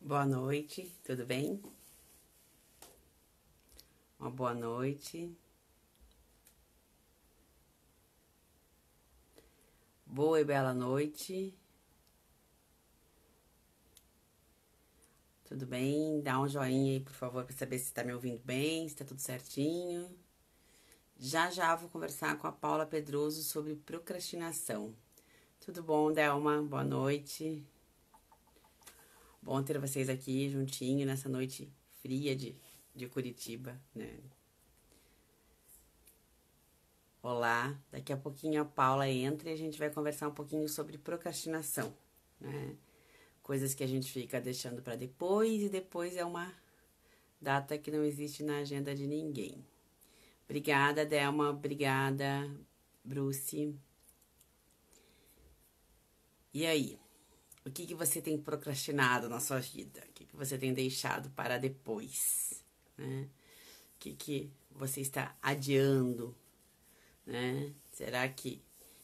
Boa noite, tudo bem? Uma boa noite. Boa e bela noite. Tudo bem? Dá um joinha aí, por favor, para saber se está me ouvindo bem, se está tudo certinho. Já já vou conversar com a Paula Pedroso sobre procrastinação. Tudo bom, Delma? Boa noite. Bom ter vocês aqui juntinho nessa noite fria de Curitiba, né? Olá, daqui a pouquinho a Paula entra e a gente vai conversar um pouquinho sobre procrastinação, né? Coisas que a gente fica deixando para depois e depois é uma data que não existe na agenda de ninguém. Obrigada, Delma, obrigada, Bruce. E aí, o que você tem procrastinado na sua vida? O que você tem deixado para depois, né? O que você está adiando, né? Será que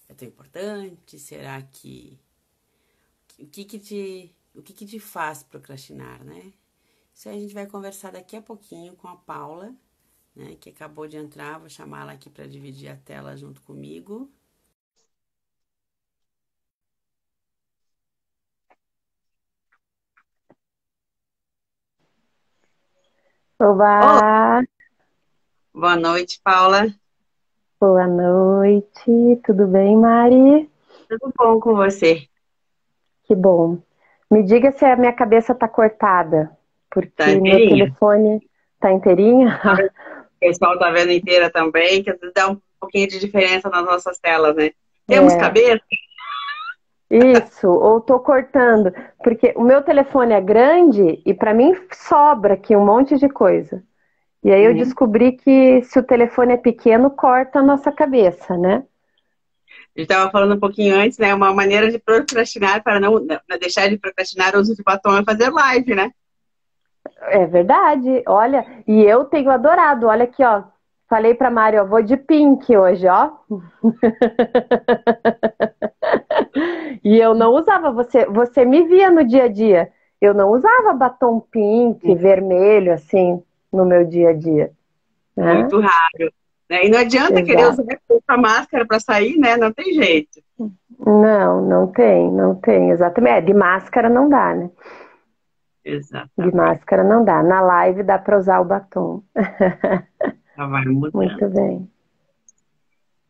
é tão importante? Será que o que te faz procrastinar, né? Isso aí a gente vai conversar daqui a pouquinho com a Paula, né, que acabou de entrar. Vou chamá-la aqui para dividir a tela junto comigo. Olá, Olá, boa noite, Paula. boa noite, tudo bem, Mari? Tudo bom com você? Que bom. Me diga se a minha cabeça tá cortada, Tá porque meu inteirinha? telefone tá inteirinha. O pessoal tá vendo inteira também, que às vezes dá um pouquinho de diferença nas nossas telas, né? Temos É, cabeça? isso, ou tô cortando, porque o meu telefone é grande e para mim sobra aqui um monte de coisa. E aí eu Uhum. descobri que se o telefone é pequeno, corta a nossa cabeça, né? A gente estava falando um pouquinho antes, né? Uma maneira de procrastinar para não deixar de procrastinar o uso de batom é fazer live, né? É verdade. Olha, e eu tenho adorado. Olha aqui, ó. Falei pra Mari, ó, vou de pink hoje, ó. E eu não usava, você me via no dia a dia. Eu não usava batom pink, vermelho, assim, no meu dia a dia, né? Muito raro, né? E não adianta querer Exato. usar essa máscara para sair, né? Não tem jeito. Não, não tem, exatamente. É, de máscara não dá, né? De Exatamente. máscara não dá. Na live dá pra usar o batom. Já vai mudando. Muito bem.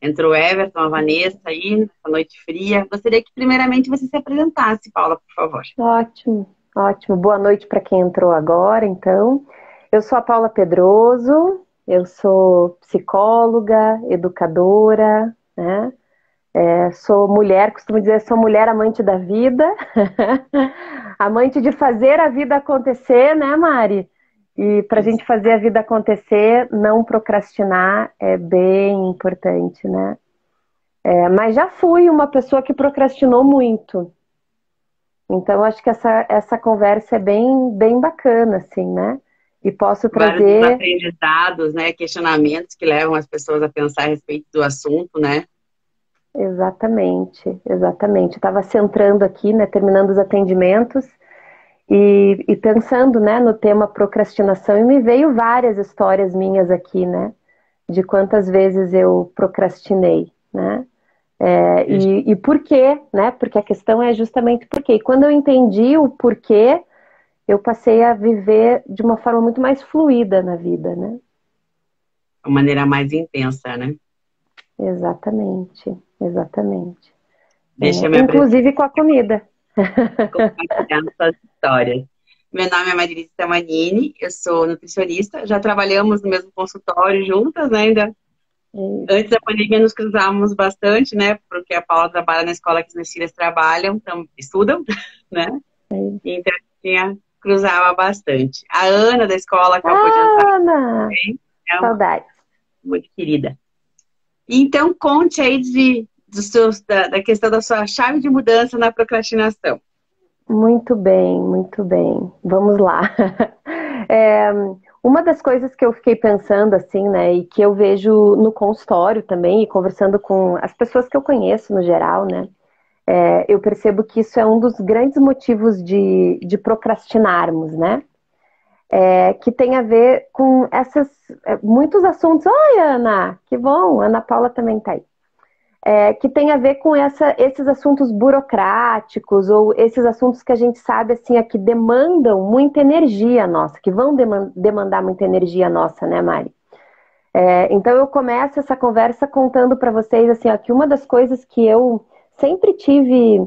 Entrou o Everton, a Vanessa aí, nessa noite fria. Gostaria que primeiramente você se apresentasse, Paula, por favor. Ótimo, ótimo. Boa noite para quem entrou agora, então. Eu sou a Paula Pedroso, eu sou psicóloga, educadora, né? Sou mulher, costumo dizer, sou mulher amante da vida, amante de fazer a vida acontecer, né, Mari? E para a Isso. gente fazer a vida acontecer, não procrastinar é bem importante, né? Mas já fui uma pessoa que procrastinou muito. Então, acho que essa conversa é bem bacana, assim, né? E posso Vários trazer. aprendizados, né? Questionamentos que levam as pessoas a pensar a respeito do assunto, né? Exatamente, exatamente. Estava centrando aqui, né? Terminando os atendimentos e pensando, né? No tema procrastinação, e me veio várias histórias minhas aqui, né? De quantas vezes eu procrastinei, né? E por quê, né? Porque a questão é justamente por quê. E quando eu entendi o porquê, eu passei a viver de uma forma muito mais fluida na vida, né? De uma maneira mais intensa, né? Exatamente, exatamente. Deixa eu me apresentar Inclusive com a comida. e compartilhar suas histórias. Meu nome é Marilisa Tamanini, eu sou nutricionista, já trabalhamos no mesmo consultório juntas, né? Ainda antes da pandemia nos cruzávamos bastante, né? Porque a Paula trabalha na escola que as minhas filhas trabalham, estudam, né? Então cruzava bastante. A Ana da escola acabou de entrar Ana, também, é uma saudades. muito querida. Então conte aí da questão da sua chave de mudança na procrastinação. Muito bem, muito bem. Vamos lá. É, uma das coisas que eu fiquei pensando, assim, né, e que eu vejo no consultório também, e conversando com as pessoas que eu conheço no geral, né, Eu percebo que isso é um dos grandes motivos de procrastinarmos, né? Que tem a ver com muitos assuntos. Oi, Ana, que bom, Ana Paula também está aí. Que tem a ver com esses assuntos burocráticos ou esses assuntos que a gente sabe assim, que demandam muita energia nossa, que vão demandar muita energia nossa, né, Mari? Então eu começo essa conversa contando para vocês assim, que uma das coisas que eu sempre tive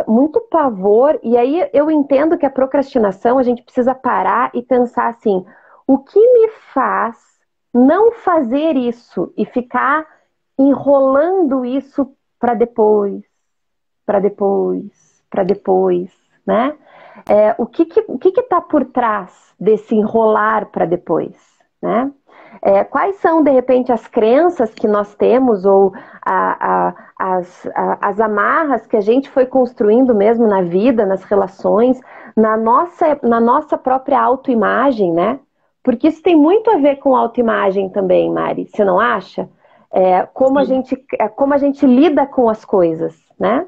muito pavor, e aí eu entendo que a procrastinação a gente precisa parar e pensar assim, o que me faz não fazer isso e ficar enrolando isso para depois, para depois, para depois, né? O que está por trás desse enrolar para depois, né? Quais são, de repente, as crenças que nós temos ou as amarras que a gente foi construindo mesmo na vida, nas relações, na nossa própria autoimagem, né? Porque isso tem muito a ver com autoimagem também, Mari, você não acha? Como a gente lida com as coisas, né?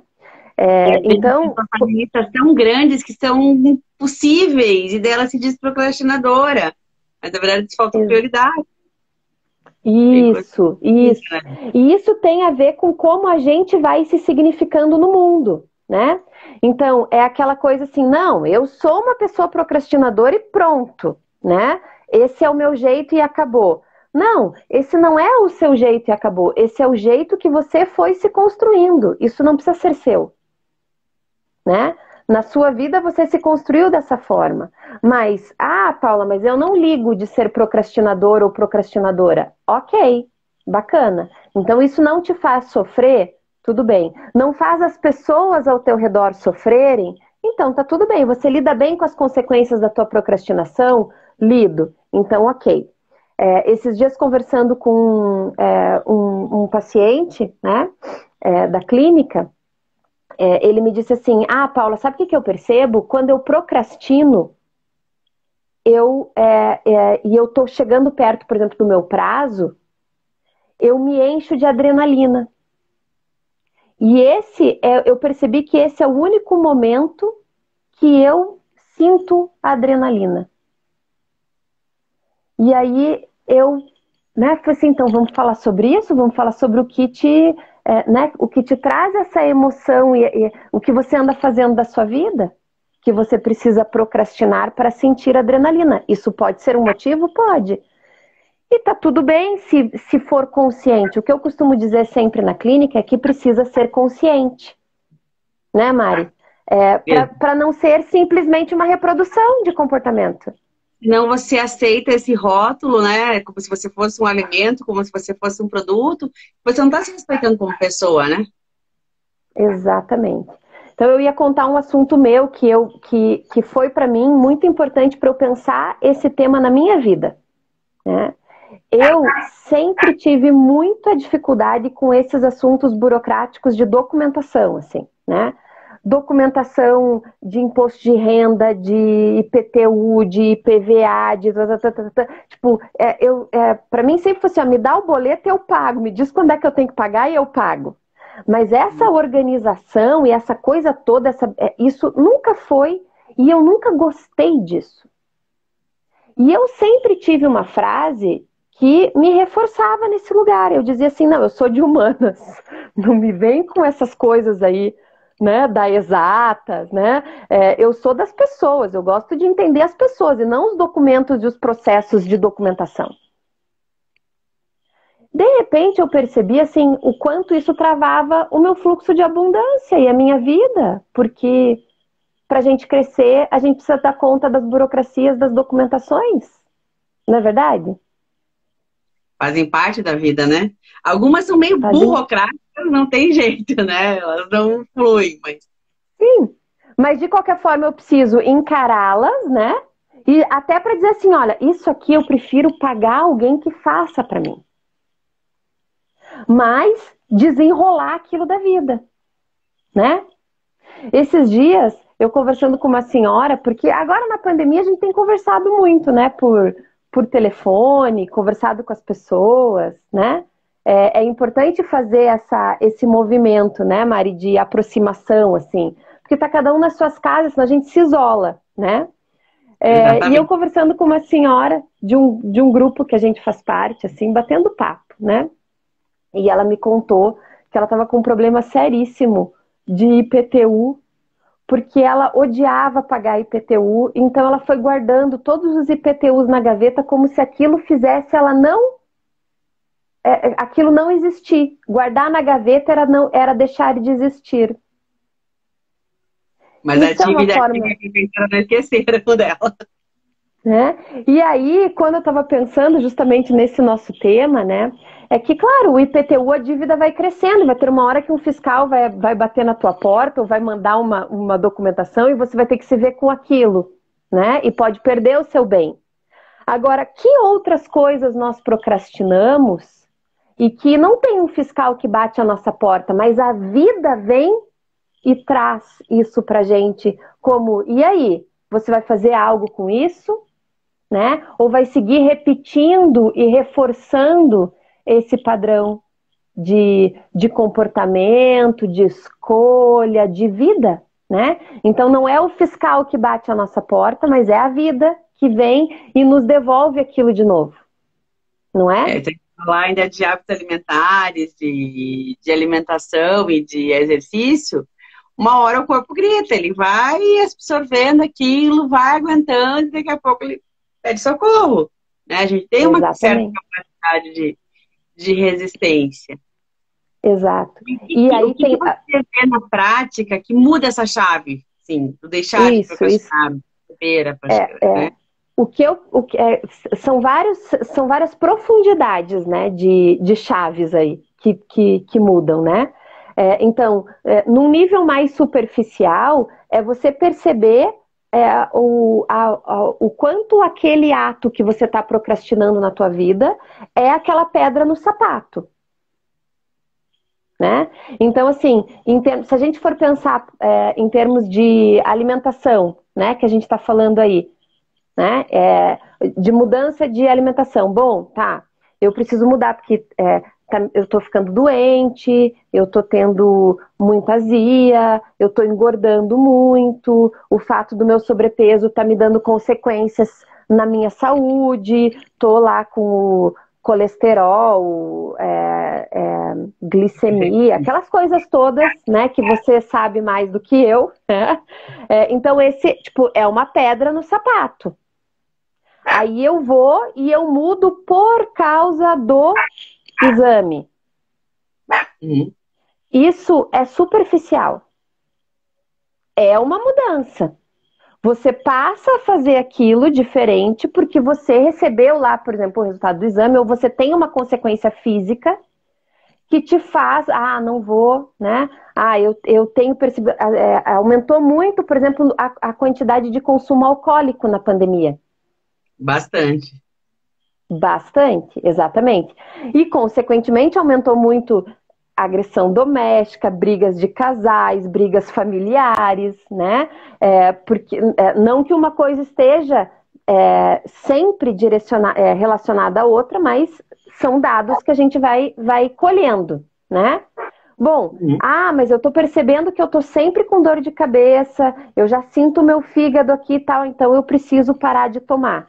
Então, listas tão grandes que são impossíveis e dela se diz procrastinadora, mas na verdade falta prioridade. Isso. E isso tem a ver com como a gente vai se significando no mundo, né? Então, é aquela coisa assim, não, eu sou uma pessoa procrastinadora e pronto, né? Esse é o meu jeito e acabou. Não, esse não é o seu jeito e acabou. Esse é o jeito que você foi se construindo. Isso não precisa ser seu, né? Na sua vida você se construiu dessa forma. Mas, Paula, mas eu não ligo de ser procrastinador ou procrastinadora. Ok, bacana. Então isso não te faz sofrer? Tudo bem. Não faz as pessoas ao teu redor sofrerem? Então tá tudo bem. Você lida bem com as consequências da tua procrastinação? Lido. Então ok. Esses dias conversando com um paciente, né, da clínica, ele me disse assim, Paula, sabe o que eu percebo? Quando eu procrastino, e eu tô chegando perto, por exemplo, do meu prazo, eu me encho de adrenalina. E eu percebi que esse é o único momento que eu sinto adrenalina. E aí falei assim, então vamos falar sobre isso? Vamos falar sobre o que o que te traz essa emoção e o que você anda fazendo da sua vida? Que você precisa procrastinar para sentir adrenalina. Isso pode ser um motivo? Pode. E tá tudo bem se for consciente. O que eu costumo dizer sempre na clínica é que precisa ser consciente. Né, Mari? Para não ser simplesmente uma reprodução de comportamento. Não, você aceita esse rótulo, né? Como se você fosse um alimento, como se você fosse um produto. Você não está se respeitando como pessoa, né? Exatamente. Então eu ia contar um assunto meu que foi para mim muito importante para eu pensar esse tema na minha vida, né? Eu sempre tive muita dificuldade com esses assuntos burocráticos de documentação, assim, né? Documentação de imposto de renda, de IPTU, de IPVA, tipo, para mim sempre foi assim, me dá o boleto e eu pago, me diz quando é que eu tenho que pagar e eu pago. Mas essa organização e essa coisa toda, isso nunca foi, e eu nunca gostei disso. E eu sempre tive uma frase que me reforçava nesse lugar. Eu dizia assim, não, eu sou de humanas, não me vem com essas coisas aí, né, da exatas, né? Eu sou das pessoas, eu gosto de entender as pessoas e não os documentos e os processos de documentação. De repente eu percebi assim, o quanto isso travava o meu fluxo de abundância e a minha vida, porque para a gente crescer, a gente precisa dar conta das burocracias, das documentações, não é verdade? Fazem parte da vida, né? Algumas são meio burocráticas, não tem jeito, né? Elas não fluem, mas... Sim, mas de qualquer forma eu preciso encará-las, né? E até para dizer assim, olha, isso aqui eu prefiro pagar alguém que faça para mim. Mas desenrolar aquilo da vida, né? Esses dias, eu conversando com uma senhora, porque agora na pandemia a gente tem conversado muito, né? Por telefone, conversado com as pessoas, né? é importante fazer esse movimento, né, Mari, de aproximação, assim, porque tá cada um nas suas casas, senão a gente se isola, né? E eu Exatamente. conversando com uma senhora de um grupo que a gente faz parte, assim, batendo papo, né? E ela me contou que ela estava com um problema seríssimo de IPTU, porque ela odiava pagar IPTU, então ela foi guardando todos os IPTUs na gaveta como se aquilo fizesse ela não aquilo não existir. Guardar na gaveta era deixar de existir. Mas a Isso é uma dívida forma, que não esqueceram dela. né? E aí, quando eu estava pensando justamente nesse nosso tema, né? É que, claro, o IPTU, a dívida vai crescendo, vai ter uma hora que um fiscal vai bater na tua porta ou vai mandar uma documentação e você vai ter que se ver com aquilo, né? E pode perder o seu bem. Agora, que outras coisas nós procrastinamos e que não tem um fiscal que bate a nossa porta, mas a vida vem e traz isso pra gente como, e aí? Você vai fazer algo com isso? Né? Ou vai seguir repetindo e reforçando esse padrão de comportamento, de escolha, de vida, né? Então não é o fiscal que bate a nossa porta, mas é a vida que vem e nos devolve aquilo de novo, não é? Tem que falar ainda de hábitos alimentares, de alimentação e de exercício. Uma hora o corpo grita, ele vai absorvendo aquilo, vai aguentando, e daqui a pouco ele pede socorro. Né? A gente tem uma certa Exatamente, capacidade de resistência. exato. E O aí que tem você vê na prática que muda essa chave, sim, do deixar de isso. procrastinar, beber, É, né? são várias profundidades, né, de chaves aí que mudam, né? Então, num nível mais superficial, é você perceber o quanto aquele ato que você está procrastinando na tua vida é aquela pedra no sapato, né? Então, assim, se a gente for pensar em termos de alimentação, né, que a gente está falando aí, né? De mudança de alimentação. Bom, tá, eu preciso mudar porque eu tô ficando doente, eu tô tendo muita azia, eu tô engordando muito, o fato do meu sobrepeso tá me dando consequências na minha saúde, tô lá com o colesterol, glicemia, aquelas coisas todas, né, que você sabe mais do que eu, né? Então esse, tipo, é uma pedra no sapato. Aí eu vou e eu mudo por causa do exame. Uhum. Isso é superficial. É uma mudança. Você passa a fazer aquilo diferente porque você recebeu lá, por exemplo, o resultado do exame, ou você tem uma consequência física que te faz, não vou, né? Eu tenho percebido, aumentou muito, por exemplo, a quantidade de consumo alcoólico na pandemia. Bastante. Bastante, exatamente. E, consequentemente, aumentou muito a agressão doméstica, brigas de casais, brigas familiares, né? Porque não que uma coisa esteja sempre relacionada à outra, mas são dados que a gente vai colhendo, né? Bom, Uhum. mas eu tô percebendo que eu tô sempre com dor de cabeça, eu já sinto o meu fígado aqui e tal, então eu preciso parar de tomar,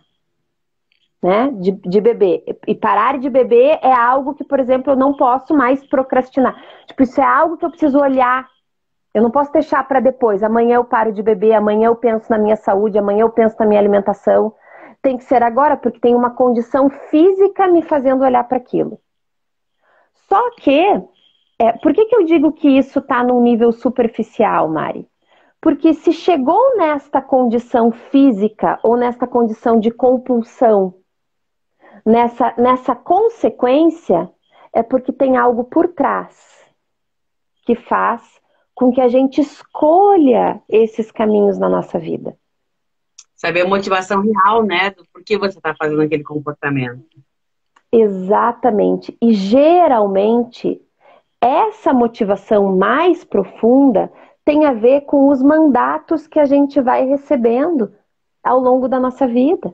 né, de beber. E parar de beber é algo que, por exemplo, eu não posso mais procrastinar. Tipo, isso é algo que eu preciso olhar. Eu não posso deixar para depois. Amanhã eu paro de beber, amanhã eu penso na minha saúde, amanhã eu penso na minha alimentação. Tem que ser agora, porque tem uma condição física me fazendo olhar para aquilo. Só que, por que eu digo que isso está num nível superficial, Mari? Porque se chegou nesta condição física ou nesta condição de compulsão, nessa consequência, é porque tem algo por trás que faz com que a gente escolha esses caminhos na nossa vida. Saber a motivação real, né? Do porquê você está fazendo aquele comportamento. Exatamente. E geralmente, essa motivação mais profunda tem a ver com os mandatos que a gente vai recebendo ao longo da nossa vida,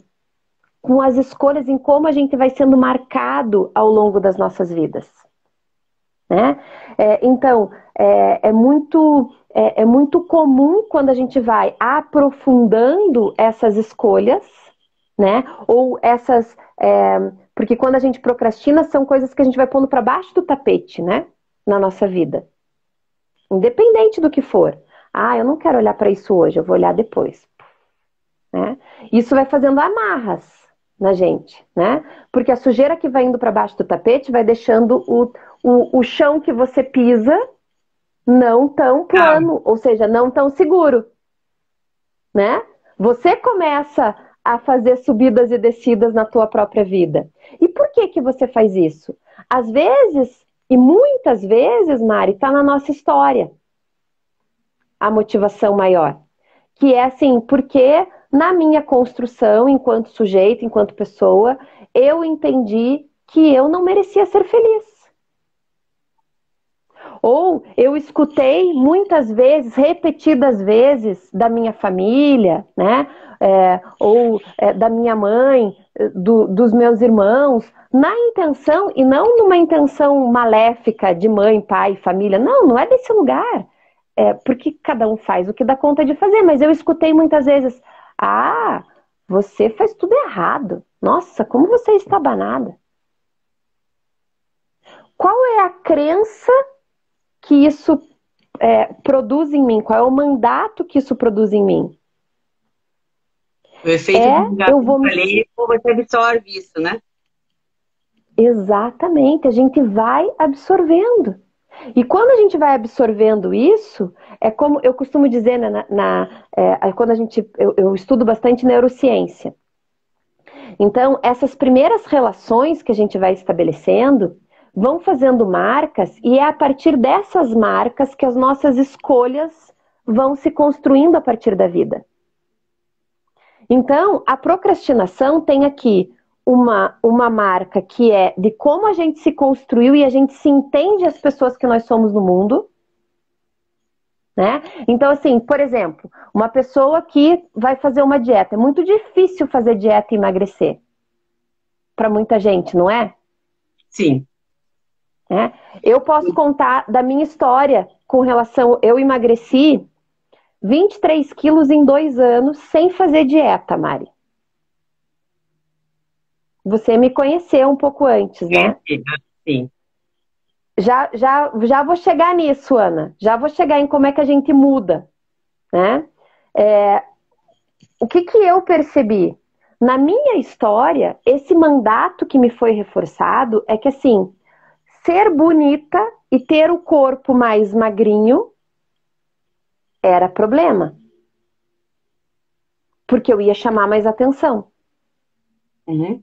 com as escolhas em como a gente vai sendo marcado ao longo das nossas vidas. né? Então, é muito comum quando a gente vai aprofundando essas escolhas, né? Ou essas... porque quando a gente procrastina, são coisas que a gente vai pondo para baixo do tapete, né? Na nossa vida. Independente do que for. Ah, eu não quero olhar para isso hoje, eu vou olhar depois. Né? Isso vai fazendo amarras na gente, né? Porque a sujeira que vai indo para baixo do tapete vai deixando o chão que você pisa não tão plano, ou seja, não tão seguro, né? Você começa a fazer subidas e descidas na tua própria vida. E por que que você faz isso? Às vezes, e muitas vezes, Mari, está na nossa história a motivação maior. Que é assim, porque na minha construção, enquanto sujeito, enquanto pessoa, eu entendi que eu não merecia ser feliz. Ou eu escutei muitas vezes, repetidas vezes, da minha família, né? Da minha mãe, dos meus irmãos, na intenção, e não numa intenção maléfica de mãe, pai, família. Não, não é desse lugar. Porque cada um faz o que dá conta de fazer, mas eu escutei muitas vezes, ah, você faz tudo errado. Nossa, como você está banada. Qual é a crença que isso produz em mim? Qual é o mandato que isso produz em mim? O efeito do gato que eu falei, você absorve isso, né? Exatamente, a gente vai absorvendo. E quando a gente vai absorvendo isso, é como eu costumo dizer, né, quando eu estudo bastante neurociência. Então, essas primeiras relações que a gente vai estabelecendo vão fazendo marcas, e é a partir dessas marcas que as nossas escolhas vão se construindo a partir da vida. Então, a procrastinação tem aqui uma marca que é de como a gente se construiu e a gente se entende as pessoas que nós somos no mundo. Né? Então, assim, por exemplo, uma pessoa que vai fazer uma dieta. É muito difícil fazer dieta e emagrecer. Para muita gente, não é? Sim. Eu posso contar da minha história com relação... Eu emagreci 23 quilos em 2 anos sem fazer dieta, Mari. Você me conheceu um pouco antes, né? Sim. Já vou chegar nisso, Ana. Já vou chegar em como é que a gente muda, né? O que eu percebi? Na minha história, esse mandato que me foi reforçado é que, assim, ser bonita e ter o corpo mais magrinho era problema. Porque eu ia chamar mais atenção. Uhum.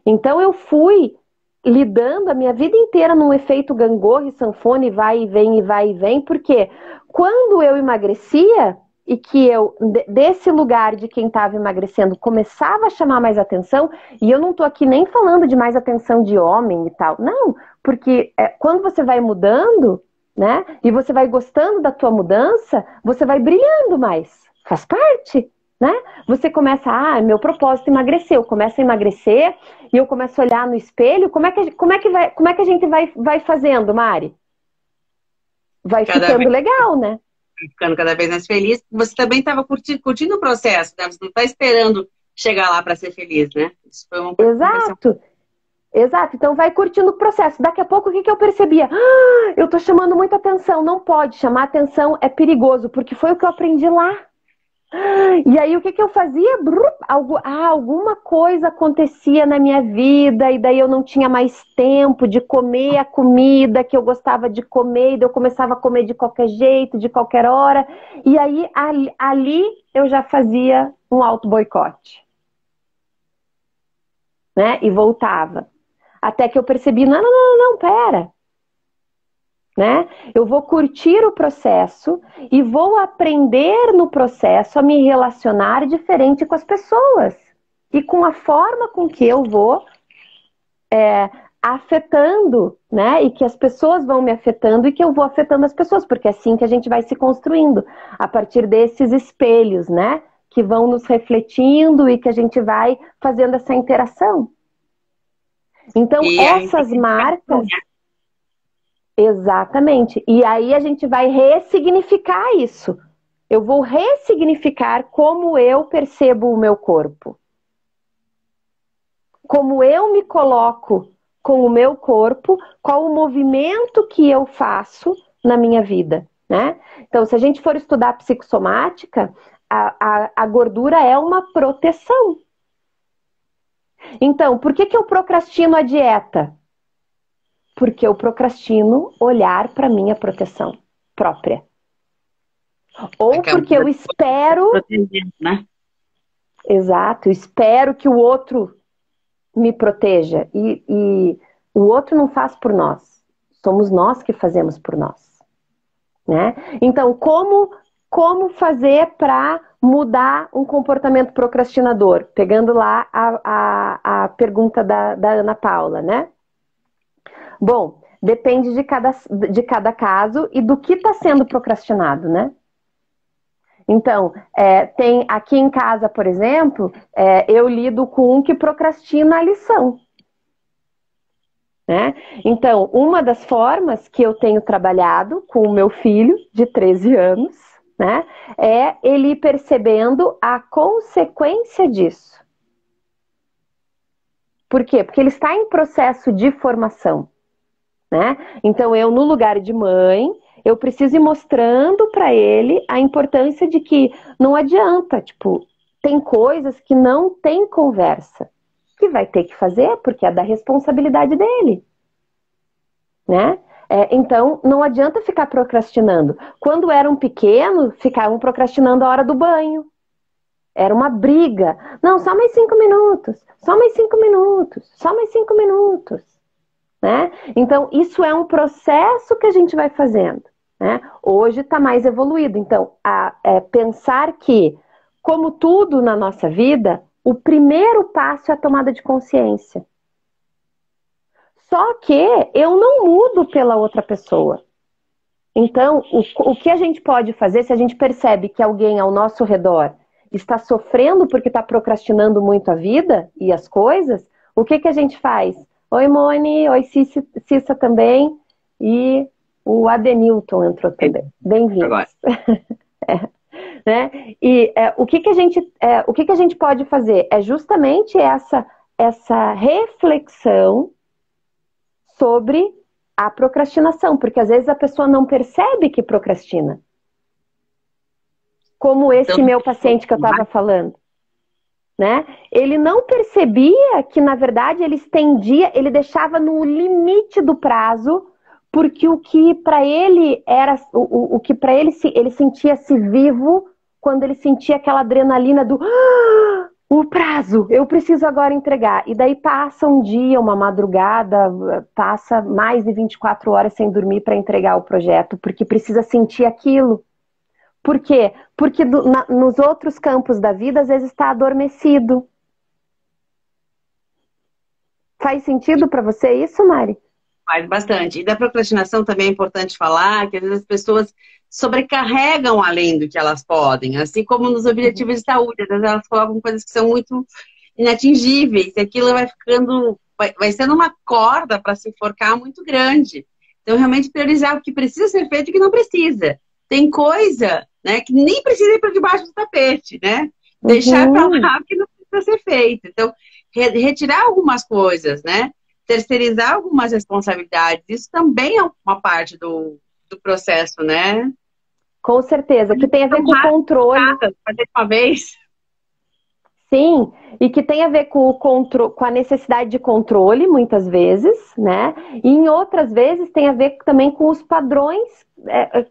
Então eu fui lidando a minha vida inteira num efeito gangorra e sanfona, e vai e vem, e vai e vem, porque quando eu emagrecia, e que eu, desse lugar de quem estava emagrecendo, começava a chamar mais atenção, e eu não tô aqui nem falando de mais atenção de homem e tal, não, porque quando você vai mudando, né, e você vai gostando da tua mudança, você vai brilhando mais, faz parte, né? Você começa, meu propósito é emagrecer, eu começo a emagrecer, e eu começo a olhar no espelho, como é que a gente vai fazendo, Mari? Vai ficando legal, né? Ficando cada vez mais feliz. Você também estava curtindo o processo, né? Você não está esperando chegar lá para ser feliz, né? Isso foi uma coisa. Exato. Então vai curtindo o processo. Daqui a pouco, o que eu percebia? Eu estou chamando muita atenção. Não pode. Chamar atenção é perigoso, porque foi o que eu aprendi lá. E aí o que eu fazia? Alguma coisa acontecia na minha vida, e daí eu não tinha mais tempo de comer a comida que eu gostava de comer, e daí eu começava a comer de qualquer jeito, de qualquer hora, e aí ali eu já fazia um auto-boicote, né? E voltava. Até que eu percebi, não, pera. Né? Eu vou curtir o processo e vou aprender no processo a me relacionar diferente com as pessoas e com a forma com que eu vou afetando, né? E que as pessoas vão me afetando e que eu vou afetando as pessoas, porque é assim que a gente vai se construindo, a partir desses espelhos, né? Que vão nos refletindo e que a gente vai fazendo essa interação. Então, essas marcas... Exatamente. E aí a gente vai ressignificar isso. Eu vou ressignificar como eu percebo o meu corpo. Como eu me coloco com o meu corpo, qual o movimento que eu faço na minha vida, né? Então, se a gente for estudar psicossomática, a gordura é uma proteção. Então, por que eu procrastino a dieta? Porque eu procrastino olhar para minha proteção própria. Ou porque eu espero... protegendo, né? Exato, eu espero que o outro me proteja. E o outro não faz por nós. Somos nós que fazemos por nós. Né? Então, como fazer para mudar um comportamento procrastinador? Pegando lá a pergunta da Ana Paula, né? Bom, depende de cada caso e do que está sendo procrastinado, né? Então, tem aqui em casa, por exemplo, eu lido com um que procrastina a lição. Né? Então, uma das formas que eu tenho trabalhado com o meu filho de 13 anos, né, é ele ir percebendo a consequência disso. Por quê? Porque ele está em processo de formação. Né? Então, eu, no lugar de mãe, eu preciso ir mostrando para ele a importância de que não adianta, tipo, tem coisas que não tem conversa, que vai ter que fazer porque é da responsabilidade dele. Né? Então, não adianta ficar procrastinando. Quando eram pequenos, ficavam procrastinando a hora do banho. Era uma briga. Não, só mais 5 minutos. Só mais 5 minutos. Só mais 5 minutos. Né? Então, isso é um processo que a gente vai fazendo. Né? Hoje está mais evoluído. Então, pensar que, como tudo na nossa vida, o primeiro passo é a tomada de consciência. Só que eu não mudo pela outra pessoa. Então, o que a gente pode fazer, se a gente percebe que alguém ao nosso redor está sofrendo porque está procrastinando muito a vida e as coisas, o que a gente faz? Oi, Moni, oi, Cissa também, e o Adenilton entrou também. Bem-vindos. Né? E o que a gente pode fazer? É justamente essa reflexão sobre a procrastinação, porque às vezes a pessoa não percebe que procrastina. Como esse meu paciente que eu estava falando. Né? Ele não percebia que, na verdade, ele estendia, ele deixava no limite do prazo, porque o que para ele era, o que para ele sentia-se vivo quando ele sentia aquela adrenalina do o prazo, eu preciso agora entregar. E daí passa um dia, uma madrugada, passa mais de 24 horas sem dormir para entregar o projeto, porque precisa sentir aquilo. Por quê? Porque nos outros campos da vida, às vezes está adormecido. Faz sentido para você isso, Mari? Faz bastante. E da procrastinação também é importante falar que às vezes as pessoas sobrecarregam além do que elas podem, assim como nos objetivos de saúde, às vezes elas colocam coisas que são muito inatingíveis, e aquilo vai sendo uma corda para se enforcar muito grande. Então, realmente priorizar o que precisa ser feito e o que não precisa. Tem coisa, né, que nem precisa ir para debaixo do tapete, né? Deixar para lá o que não precisa ser feito. Então, retirar algumas coisas, né? Terceirizar algumas responsabilidades, isso também é uma parte do processo, né? Com certeza, que tem a ver com o controle. Fazer de uma vez. Sim, e que tem a ver com a necessidade de controle, muitas vezes, né? E em outras vezes tem a ver também com os padrões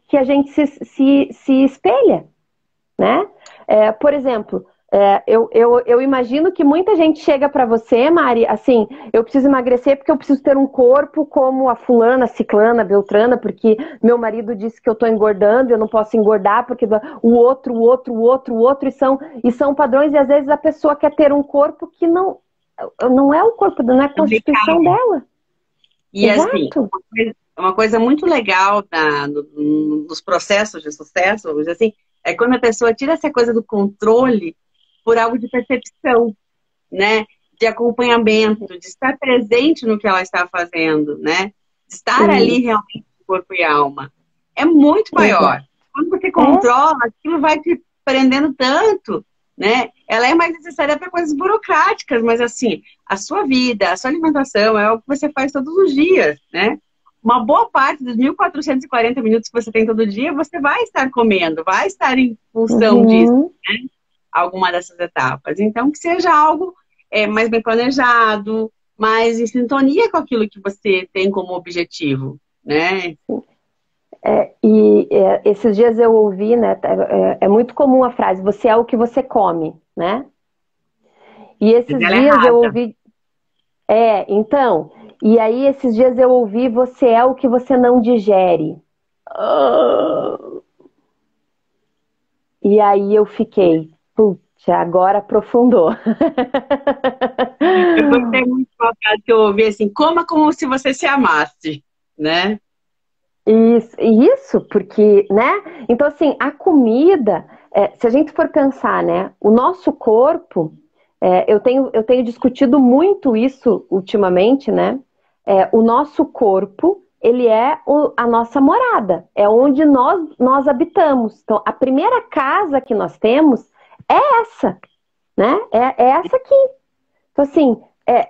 que a gente se espelha, né? Por exemplo, eu imagino que muita gente chega para você, Mari, assim, eu preciso emagrecer porque eu preciso ter um corpo como a fulana, ciclana, beltrana, porque meu marido disse que eu estou engordando, eu não posso engordar, porque o outro, e são padrões, e às vezes a pessoa quer ter um corpo que não é o corpo, não é a constituição dela. E assim, uma coisa muito legal nos processos de sucesso, assim, é quando a pessoa tira essa coisa do controle por algo de percepção, né? De acompanhamento, de estar presente no que ela está fazendo, né? De estar ali realmente corpo e alma. É muito maior. Quando você controla, aquilo vai te prendendo tanto, né? Ela é mais necessária para coisas burocráticas, mas assim, a sua vida, a sua alimentação é algo que você faz todos os dias, né? Uma boa parte dos 1.440 minutos que você tem todo dia, você vai estar comendo, vai estar em função disso, né? Alguma dessas etapas. Então, que seja algo mais bem planejado, mais em sintonia com aquilo que você tem como objetivo, né? Esses dias eu ouvi, né? É muito comum a frase, você é o que você come, né? E esses Mas ela é dias eu errada. ouvi. Então. E aí, esses dias eu ouvi, você é o que você não digere. E aí eu fiquei, putz, agora aprofundou. Eu gostei muito de uma frase que eu ouvi assim, coma como se você se amasse, né? Isso, porque, né? Então, assim, a comida, se a gente for pensar, né? O nosso corpo, eu tenho discutido muito isso ultimamente, né? O nosso corpo, ele é a nossa morada, é onde nós habitamos. Então, a primeira casa que nós temos é essa, né? É essa aqui. Então, assim,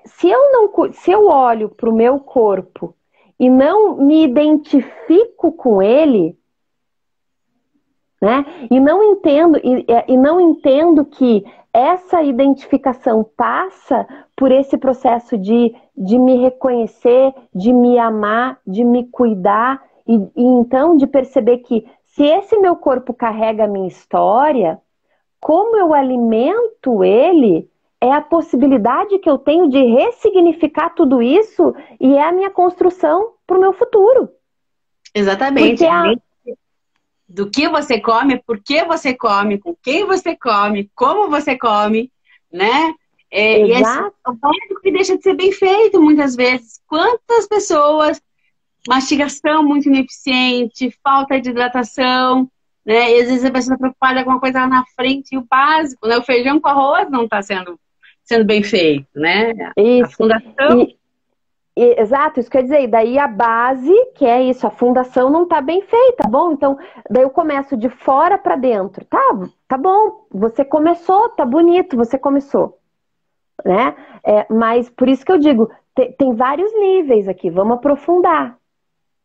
se eu olho para o meu corpo e não me identifico com ele, né? E não entendo que essa identificação passa por esse processo de me reconhecer, de me amar, de me cuidar, e então de perceber que se esse meu corpo carrega a minha história, como eu alimento ele é a possibilidade que eu tenho de ressignificar tudo isso e é a minha construção para o meu futuro. Exatamente. Porque Do que você come, por que você come, com quem você come, como você come, né? E esse Exato. é o básico que deixa de ser bem feito muitas vezes. Quantas pessoas, mastigação muito ineficiente, falta de hidratação, né? E às vezes a pessoa está preocupada com uma coisa lá na frente e o básico, né? O feijão com arroz não está sendo bem feito, né? A Isso. fundação. Exato, isso quer dizer, e daí a base, que é isso, a fundação não está bem feita, tá bom? Então, daí eu começo de fora para dentro. Tá bom, você começou, tá bonito, você começou, né? Mas por isso que eu digo, tem vários níveis aqui, vamos aprofundar,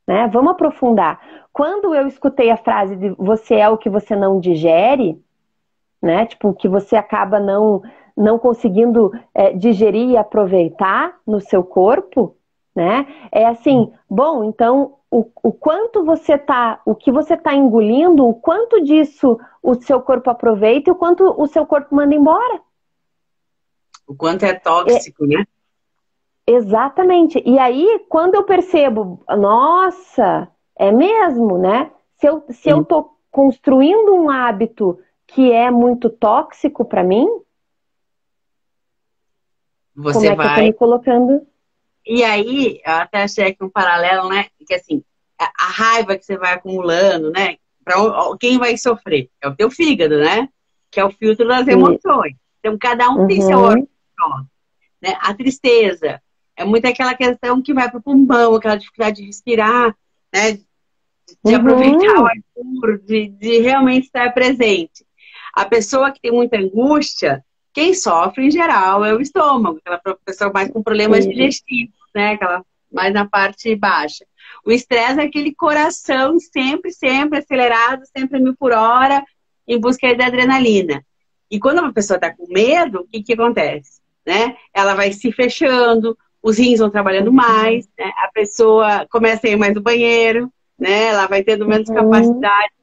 né? Vamos aprofundar. Quando eu escutei a frase de você é o que você não digere, né? Tipo, que você acaba não conseguindo digerir e aproveitar no seu corpo, né? É assim, bom, então o quanto o que você tá engolindo, o quanto disso o seu corpo aproveita e o quanto o seu corpo manda embora. O quanto é É, tóxico, né? exatamente. E aí, quando eu percebo, nossa, é mesmo, né? Se eu Sim. tô construindo um hábito que é muito tóxico para mim, como Você é que eu tô vai. me colocando? E aí, eu até achei aqui um paralelo, né? Que assim, a raiva que você vai acumulando, né? Quem vai sofrer? É o teu fígado, né? Que é o filtro das E, emoções. Então, cada um tem seu órgão, uhum, né? A tristeza é muito aquela questão que vai para o pulmão, aquela dificuldade de respirar, né? De aproveitar o uhum, ar puro, de realmente estar presente. A pessoa que tem muita angústia, quem sofre em geral é o estômago, aquela pessoa mais com problemas e, digestivos, né? Aquela mais na parte baixa. O estresse é aquele coração sempre, sempre acelerado, sempre a 1.000 por hora, em busca da adrenalina. E quando uma pessoa está com medo, o que acontece? Né? Ela vai se fechando, os rins vão trabalhando mais, né? A pessoa começa a ir mais no banheiro, né? Ela vai tendo menos uhum, capacidade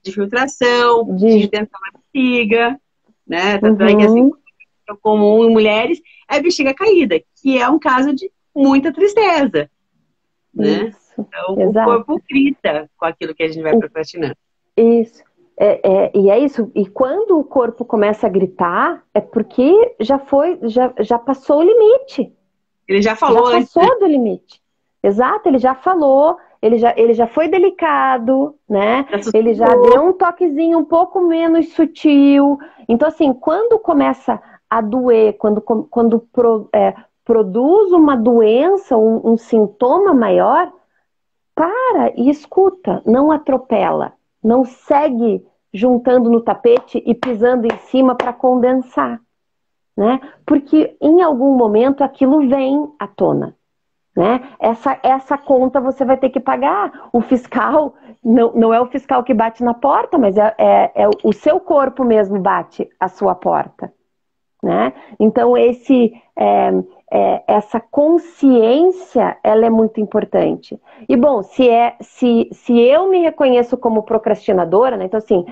de filtração, de de, retenção na bexiga, né? Tanto é que, assim, uhum, é comum em mulheres é a bexiga caída, que é um caso de muita tristeza, né? isso, Então, o exato. corpo grita com aquilo que a gente vai procrastinando. Isso. E é isso. E quando o corpo começa a gritar, é porque já passou o limite. Ele já Já falou antes, né? passou do limite. Exato, ele já falou, ele já foi delicado, né? Já Ele já deu sussurrou. um toquezinho um pouco menos sutil. Então, assim, quando começa a doer, quando produz uma doença, um sintoma maior, para e escuta, não atropela, não segue juntando no tapete e pisando em cima para condensar, né? Porque em algum momento aquilo vem à tona, né? Essa conta você vai ter que pagar. O fiscal não é o fiscal que bate na porta, mas é o seu corpo mesmo bate a sua porta, né? Então essa consciência, ela é muito importante. E bom, se eu me reconheço como procrastinadora, né? Então assim,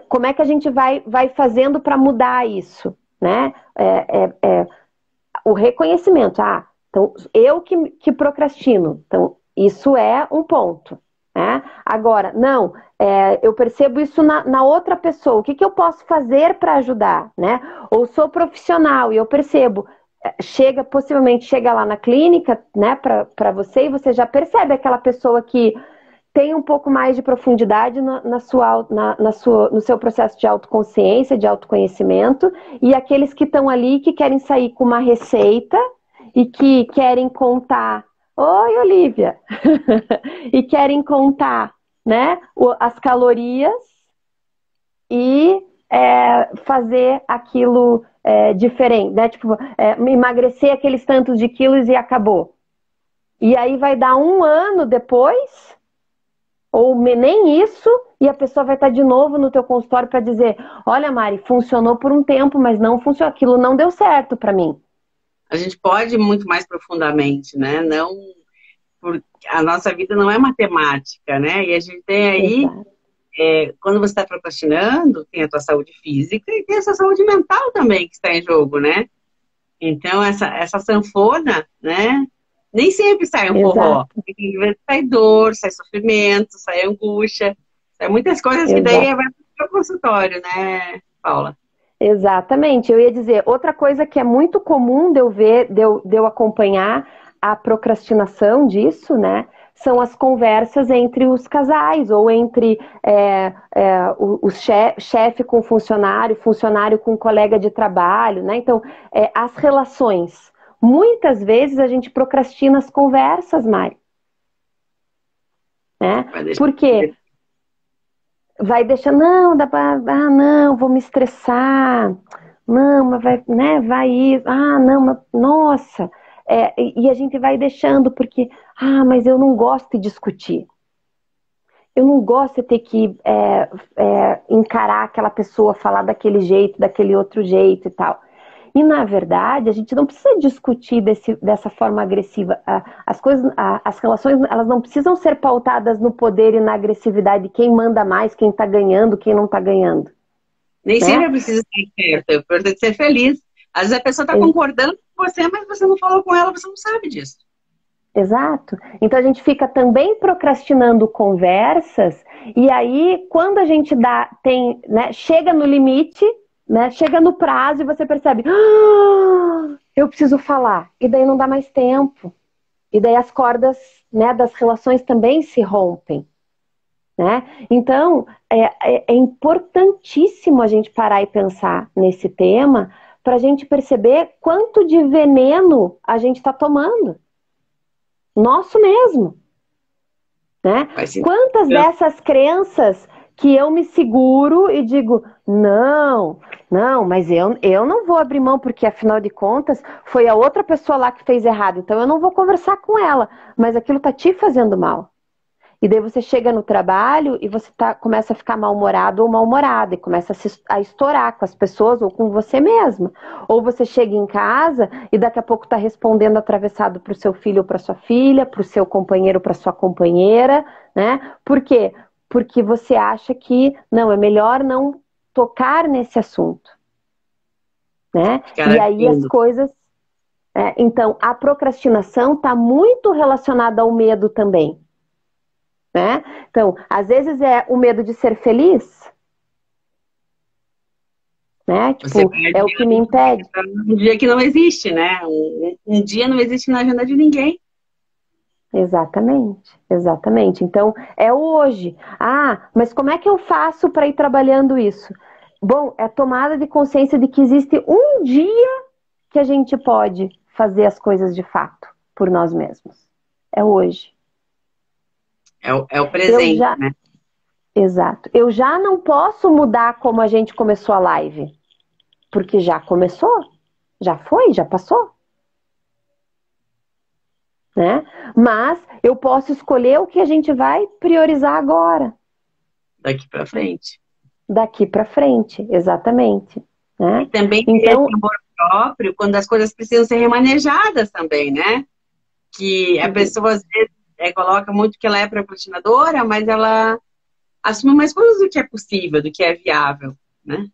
como é que a gente vai fazendo para mudar isso, né? O reconhecimento. Então eu que procrastino. Então isso é um ponto, né? Agora, não, eu percebo isso na outra pessoa. O que eu posso fazer para ajudar, né? Ou sou profissional e eu percebo, possivelmente chega lá na clínica, né, para você e você já percebe aquela pessoa que tem um pouco mais de profundidade no seu processo de autoconsciência, de autoconhecimento, e aqueles que estão ali que querem sair com uma receita e que querem contar. Oi, Olivia! E querem contar, né, as calorias e fazer aquilo diferente, né? Tipo, emagrecer aqueles tantos de quilos e acabou. E aí vai dar um ano depois, ou nem isso, e a pessoa vai estar de novo no teu consultório para dizer: olha, Mari, funcionou por um tempo, mas não funcionou, aquilo não deu certo para mim. A gente pode ir muito mais profundamente, né? Não, porque a nossa vida não é matemática, né? E a gente tem aí, quando você está procrastinando, tem a tua saúde física e tem a sua saúde mental também que está em jogo, né? Então, essa sanfona, né? Nem sempre sai um forró. Sai dor, sai sofrimento, sai angústia, sai muitas coisas que daí vai para o consultório, né, Paula? Exatamente. Eu ia dizer, outra coisa que é muito comum de eu ver, de eu acompanhar a procrastinação disso, né? São as conversas entre os casais, ou entre o chefe com funcionário, funcionário com colega de trabalho, né? Então, as relações. Muitas vezes a gente procrastina as conversas, Mari. Né? Porque vai deixar, não, não, vou me estressar, não, mas vai ir, não, mas, nossa, e a gente vai deixando porque, mas eu não gosto de discutir, eu não gosto de ter que encarar aquela pessoa, falar daquele jeito, daquele outro jeito e tal. E, na verdade, a gente não precisa discutir dessa forma agressiva. As relações, elas não precisam ser pautadas no poder e na agressividade de quem manda mais, quem está ganhando, quem não está ganhando. Nem sempre precisa ser certo, é importante ser feliz. Às vezes a pessoa está concordando com você, mas você não falou com ela, você não sabe disso. Exato. Então a gente fica também procrastinando conversas, e aí, quando a gente chega no limite, né, chega no prazo e você percebe, eu preciso falar, e daí não dá mais tempo, e daí as cordas, né, das relações também se rompem, né? Então é importantíssimo a gente parar e pensar nesse tema para a gente perceber quanto de veneno a gente está tomando, nosso mesmo, né? Quantas dessas crenças que eu me seguro e digo, não, mas eu não vou abrir mão, porque afinal de contas foi a outra pessoa lá que fez errado, então eu não vou conversar com ela, mas aquilo tá te fazendo mal. E daí você chega no trabalho e você começa a ficar mal-humorado ou mal-humorada, e começa a estourar com as pessoas ou com você mesma. Ou você chega em casa e daqui a pouco está respondendo atravessado para o seu filho ou para sua filha, para o seu companheiro ou para sua companheira, né? Por quê? Porque você acha que, não, é melhor não tocar nesse assunto. Né? E aí as coisas... então, a procrastinação está muito relacionada ao medo também. Né? Então, às vezes é o medo de ser feliz, né? Tipo, é o que me impede. Um dia que não existe, né? Um dia não existe na agenda de ninguém. Exatamente. Então, é o hoje. Mas como é que eu faço para ir trabalhando isso? Bom, é tomada de consciência de que existe um dia que a gente pode fazer as coisas de fato por nós mesmos. É hoje. É o Eu presente, já, né? exato. Eu já não posso mudar como a gente começou a live, porque já começou, já foi, já passou, né? Mas eu posso escolher o que a gente vai priorizar agora, Daqui para frente. daqui para frente, exatamente, E né? também ter esse Então, amor próprio quando as coisas precisam ser remanejadas também, né? Que a pessoa às vezes coloca muito que ela é procrastinadora, mas ela assume mais coisas do que é possível, do que é viável, né?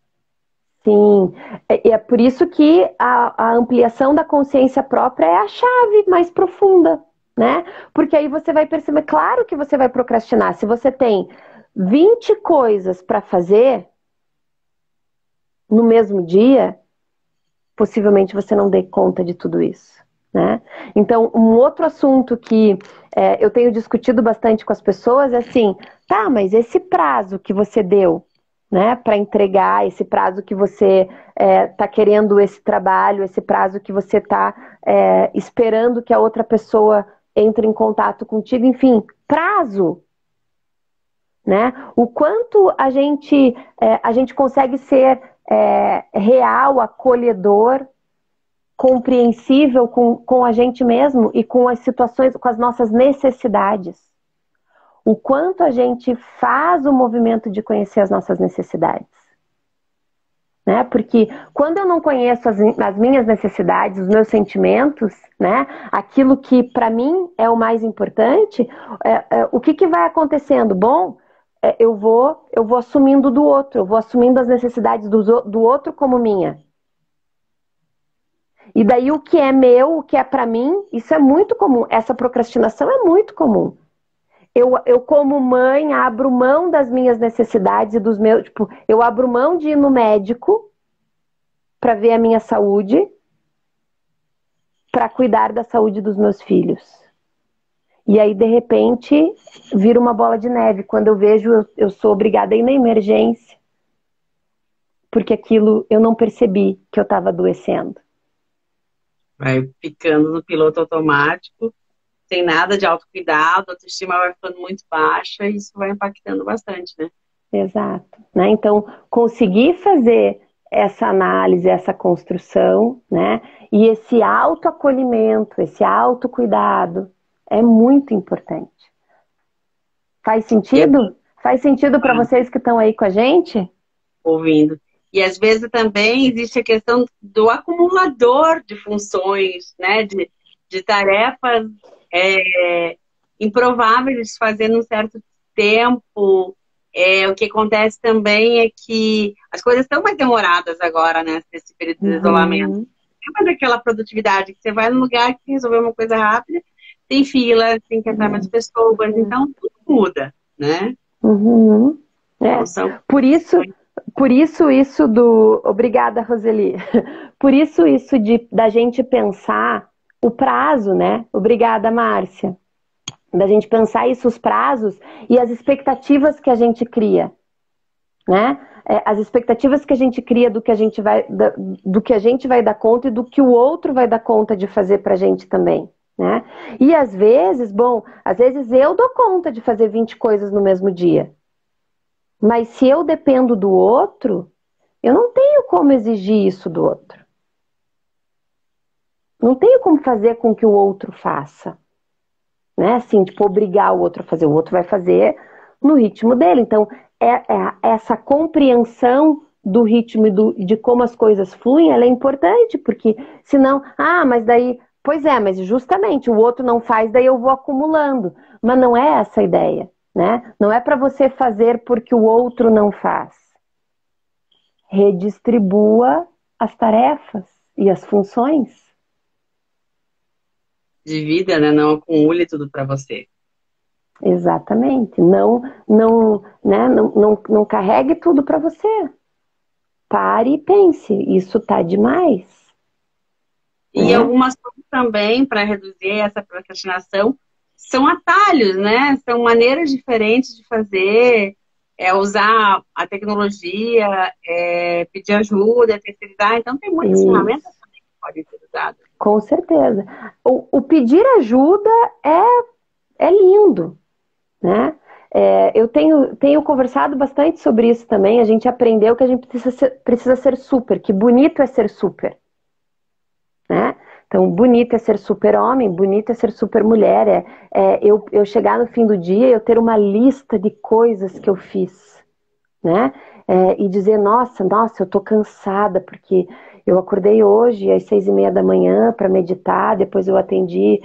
sim, é por isso que a ampliação da consciência própria é a chave mais profunda, né? Porque aí você vai perceber, claro que você vai procrastinar. Se você tem 20 coisas para fazer no mesmo dia, possivelmente você não dê conta de tudo isso, né? Então, um outro assunto que eu tenho discutido bastante com as pessoas é assim, tá, mas esse prazo que você deu, né, para entregar, esse prazo que você tá querendo esse trabalho, esse prazo que você tá esperando que a outra pessoa entre em contato contigo, enfim, prazo, né? O quanto a gente consegue ser real, acolhedor, compreensível com a gente mesmo e com as situações, com as nossas necessidades. O quanto a gente faz o movimento de conhecer as nossas necessidades. Né? Porque quando eu não conheço as minhas necessidades, os meus sentimentos, né? Aquilo que para mim é o mais importante, o que vai acontecendo? Bom, eu vou assumindo do outro, eu vou assumindo as necessidades do outro como minha. E daí o que é meu, o que é para mim, isso é muito comum. Essa procrastinação é muito comum. Eu como mãe, abro mão das minhas necessidades e dos meus. Tipo, eu abro mão de ir no médico para ver a minha saúde, para cuidar da saúde dos meus filhos. E aí, de repente, vira uma bola de neve. Quando eu vejo, eu sou obrigada a ir na emergência, porque aquilo eu não percebi que eu estava adoecendo. Vai ficando no piloto automático, sem nada de autocuidado, a autoestima vai ficando muito baixa e isso vai impactando bastante, né? Exato. Né? Então, conseguir fazer essa análise, essa construção, né? E esse autoacolhimento, esse autocuidado é muito importante. Faz E é sentido? Faz sentido para vocês que estão aí com a gente? ouvindo. E às vezes também existe a questão do acumulador de funções, né? De tarefas improváveis de se fazer num certo tempo. O que acontece também é que as coisas estão mais demoradas agora, né? Nesse período de isolamento. Uhum, Não é mais aquela produtividade que você vai num lugar que resolver uma coisa rápida, tem fila, tem que entrar mais pessoas, então tudo muda, né? uhum. Então É. são. Por isso isso do... Obrigada, Roseli. Por isso da gente pensar o prazo, né? Obrigada, Márcia. Da gente pensar isso, os prazos e as expectativas que a gente cria, né? As expectativas que a gente cria do que a gente vai dar conta e do que o outro vai dar conta de fazer pra gente também, né? E às vezes, às vezes eu dou conta de fazer 20 coisas no mesmo dia. Mas se eu dependo do outro, eu não tenho como exigir isso do outro. Não tenho como fazer com que o outro faça. Né? Assim, tipo, obrigar o outro a fazer. O outro vai fazer no ritmo dele. Então, essa compreensão do ritmo e de como as coisas fluem, ela é importante, porque senão, mas daí, pois é, mas justamente o outro não faz, daí eu vou acumulando. Mas não é essa a ideia, né? Não é para você fazer porque o outro não faz. Redistribua as tarefas e as funções. De vida, né? Não acumule tudo para você. Exatamente. Não carregue tudo para você. Pare e pense, isso tá demais, E né? algumas coisas também, para reduzir essa procrastinação, são atalhos, né? São maneiras diferentes de fazer, usar a tecnologia, pedir ajuda, terceirizar. Então, tem muitas ferramentas Isso, também que podem ser usadas. com certeza. O pedir ajuda é lindo, né? Eu tenho conversado bastante sobre isso também. A gente aprendeu que a gente precisa ser super, que bonito é ser super, né? Então, bonito é ser super-homem, bonito é ser super-mulher. Eu chegar no fim do dia e eu ter uma lista de coisas que eu fiz, né? E dizer, nossa, eu tô cansada, porque eu acordei hoje às 6:30 da manhã para meditar, depois eu atendi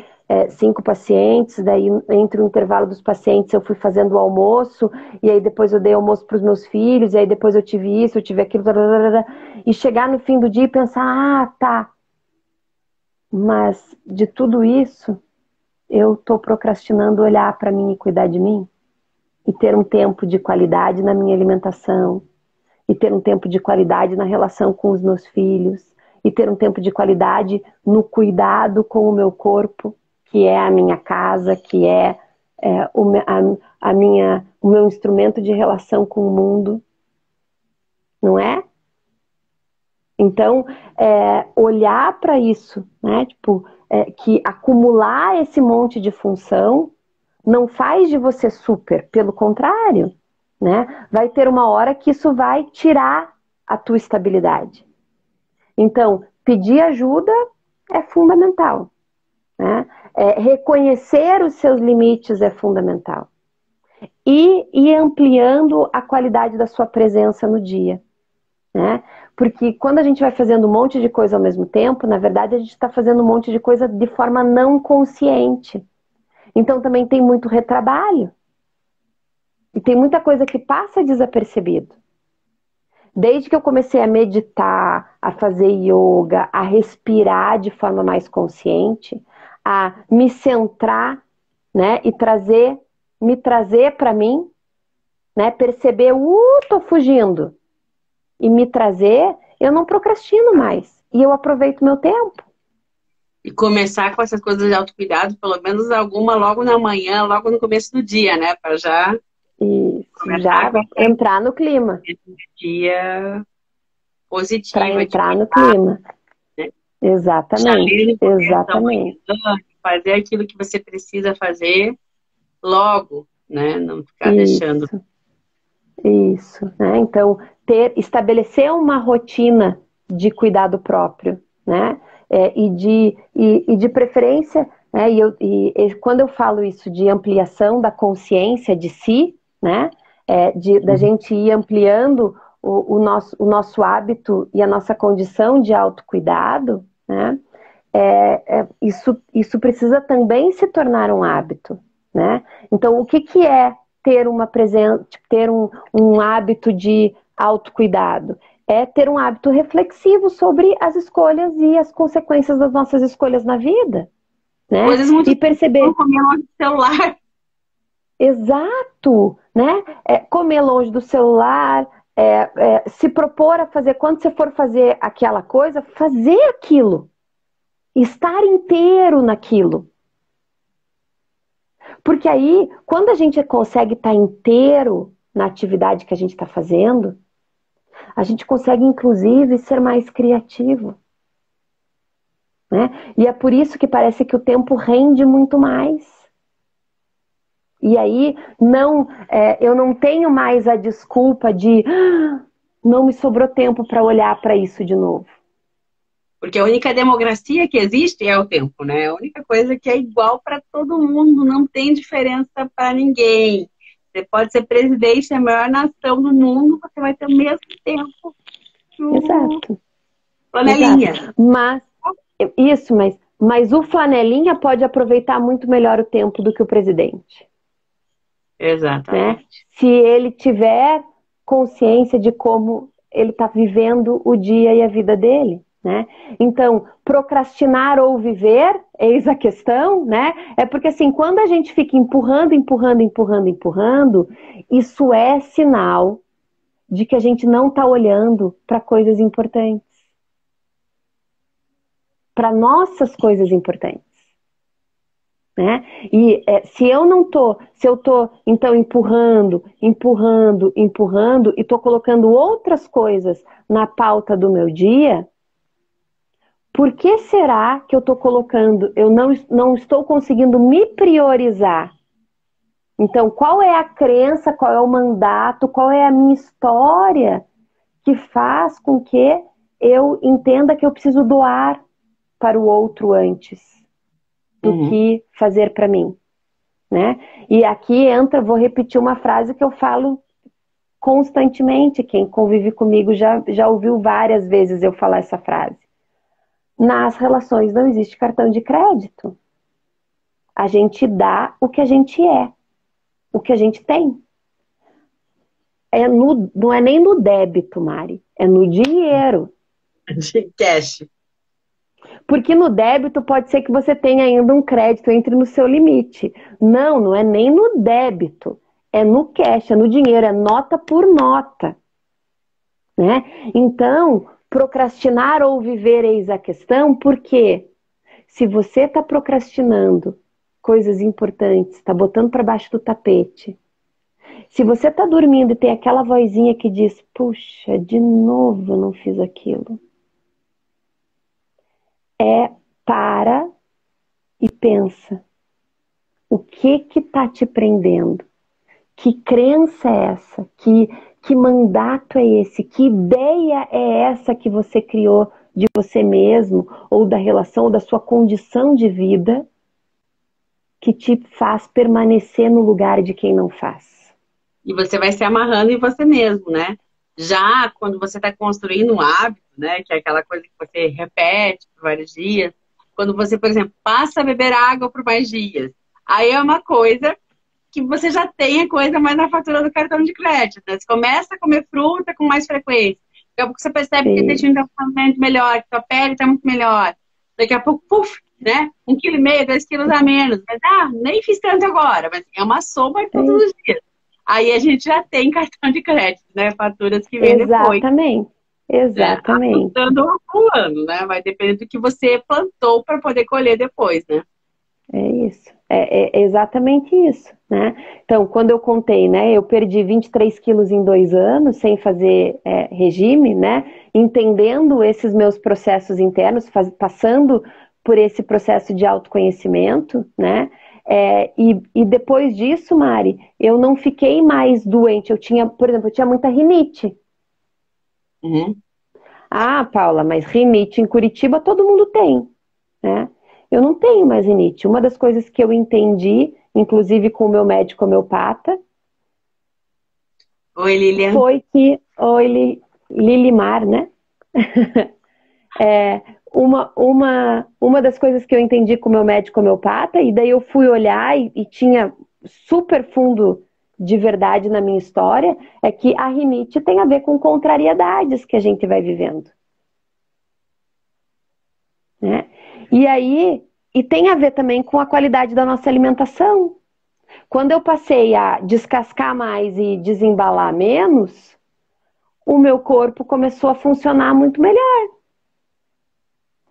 5 pacientes, daí entre o intervalo dos pacientes eu fui fazendo o almoço, e aí depois eu dei almoço para os meus filhos, e aí depois eu tive isso, eu tive aquilo, e chegar no fim do dia e pensar, tá, mas de tudo isso eu tô procrastinando olhar para mim e cuidar de mim, e ter um tempo de qualidade na minha alimentação, e ter um tempo de qualidade na relação com os meus filhos, e ter um tempo de qualidade no cuidado com o meu corpo, que é a minha casa, que o meu instrumento de relação com o mundo, não é? Então, olhar para isso, né? Tipo, que acumular esse monte de função não faz de você super, pelo contrário, né? Vai ter uma hora que isso vai tirar a tua estabilidade. Então, pedir ajuda é fundamental, né? Reconhecer os seus limites é fundamental. E ir ampliando a qualidade da sua presença no dia, né? Porque quando a gente vai fazendo um monte de coisa ao mesmo tempo, na verdade a gente está fazendo um monte de coisa de forma não consciente. Então também tem muito retrabalho. E tem muita coisa que passa desapercebido. Desde que eu comecei a meditar, a fazer yoga, a respirar de forma mais consciente, a me centrar, né, e me trazer para mim, né, perceber, tô fugindo, e me trazer, eu não procrastino mais. E eu aproveito meu tempo. E começar com essas coisas de autocuidado, pelo menos alguma logo na manhã, logo no começo do dia, né? Para já Já entrar no clima. Dia positivo. Para entrar no clima. Né? Exatamente. Exatamente. Fazer aquilo que você precisa fazer logo, né? Não ficar Isso. deixando. Isso, né? Então, estabelecer uma rotina de cuidado próprio, né? E de preferência, né? E quando eu falo isso de ampliação da consciência de si, né? Da gente ir ampliando o nosso hábito e a nossa condição de autocuidado, né? Isso precisa também se tornar um hábito, né? Então, o que é ter uma presença, ter um hábito de autocuidado? É ter um hábito reflexivo sobre as escolhas e as consequências das nossas escolhas na vida, né? Coisas muito e perceber comer longe do celular. Exato, né? Comer longe do celular, se propor a fazer, quando você for fazer aquela coisa, fazer aquilo. Estar inteiro naquilo. Porque aí, quando a gente consegue estar inteiro na atividade que a gente está fazendo, a gente consegue, inclusive, ser mais criativo. Né? E é por isso que parece que o tempo rende muito mais. E aí, eu não tenho mais a desculpa de não me sobrou tempo para olhar para isso de novo. Porque a única democracia que existe é o tempo, né? A única coisa que é igual para todo mundo, não tem diferença para ninguém. Você pode ser presidente da maior nação do mundo, você vai ter o mesmo tempo que o Exato. flanelinha. Exato. Mas o flanelinha pode aproveitar muito melhor o tempo do que o presidente. Exatamente. Né? Se ele tiver consciência de como ele está vivendo o dia e a vida dele. Né? Então, procrastinar ou viver, eis a questão, né? É porque assim, quando a gente fica empurrando, isso é sinal de que a gente não está olhando para coisas importantes. Para nossas coisas importantes. Né? E se eu tô então empurrando e tô colocando outras coisas na pauta do meu dia, por que será que eu tô colocando, eu não estou conseguindo me priorizar Então, qual é a crença, qual é o mandato, qual é a minha história que faz com que eu entenda que eu preciso doar para o outro antes do que fazer para mim, né? E aqui entra, vou repetir uma frase que eu falo constantemente, quem convive comigo já ouviu várias vezes eu falar essa frase. Nas relações não existe cartão de crédito. A gente dá o que a gente é, o que a gente tem. Não é nem no débito, Mari, é no dinheiro. De cash. Porque no débito pode ser que você tenha ainda um crédito, entre no seu limite. Não é nem no débito, é no cash, é no dinheiro, é nota por nota. Né? Então, procrastinar ou viver eis a questão, porque se você está procrastinando coisas importantes, está botando para baixo do tapete, se você está dormindo e tem aquela vozinha que diz, puxa, de novo eu não fiz aquilo, para e pensa, o que está te prendendo? Que crença é essa? Que mandato é esse? Que ideia é essa que você criou de você mesmo, ou da relação, ou da sua condição de vida, que te faz permanecer no lugar de quem não faz? E você vai se amarrando em você mesmo, né? Já quando você está construindo um hábito, né? Que é aquela coisa que você repete por vários dias. Quando você, por exemplo, passa a beber água por mais dias. Aí é uma coisa que você já tem a coisa mais na fatura do cartão de crédito. Né? Você começa a comer fruta com mais frequência. Daqui a pouco você percebe que o intestino está funcionando melhor, que a pele está muito melhor. Daqui a pouco, puf, né? 1,5 kg, 2 quilos a menos. Mas, nem fiz tanto agora. Mas é uma soma de todos os dias. Aí a gente já tem cartão de crédito, né? Faturas que vêm depois. Exatamente. Ajustando ou pulando, né? Vai depender do que você plantou para poder colher depois, né? É isso. É exatamente isso, né? Então, quando eu contei, né? Eu perdi 23 quilos em 2 anos, sem fazer regime, né? Entendendo esses meus processos internos, passando por esse processo de autoconhecimento, né? E depois disso, Mari, eu não fiquei mais doente. Por exemplo, eu tinha muita rinite. Ah, Paula, mas rinite em Curitiba todo mundo tem, né? Eu não tenho mais rinite. Uma das coisas que eu entendi, inclusive com o meu médico homeopata, Oi, Lilian. Foi que... Oi, Lilimar, né? Uma das coisas que eu entendi com o meu médico homeopata, e daí eu fui olhar e tinha super fundo de verdade na minha história, é que a rinite tem a ver com contrariedades que a gente vai vivendo. Né? E tem a ver também com a qualidade da nossa alimentação. Quando eu passei a descascar mais e desembalar menos, o meu corpo começou a funcionar muito melhor.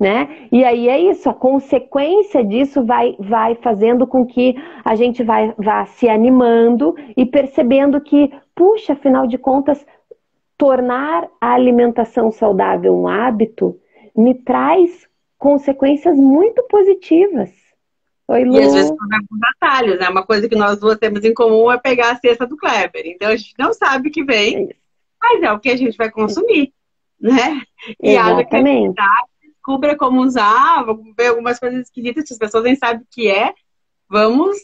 Né? E aí é isso, a consequência disso vai fazendo com que a gente vá se animando e percebendo que, puxa, afinal de contas, tornar a alimentação saudável um hábito me traz consequências muito positivas. Oi, Lu. E às vezes por atalhos, né? Uma coisa que nós duas temos em comum é pegar a cesta do Kleber. Então a gente não sabe o que vem, mas é o que a gente vai consumir, né? E haja criatividade, descubra como usar, ver algumas coisas esquisitas que as pessoas nem sabem o que é. Vamos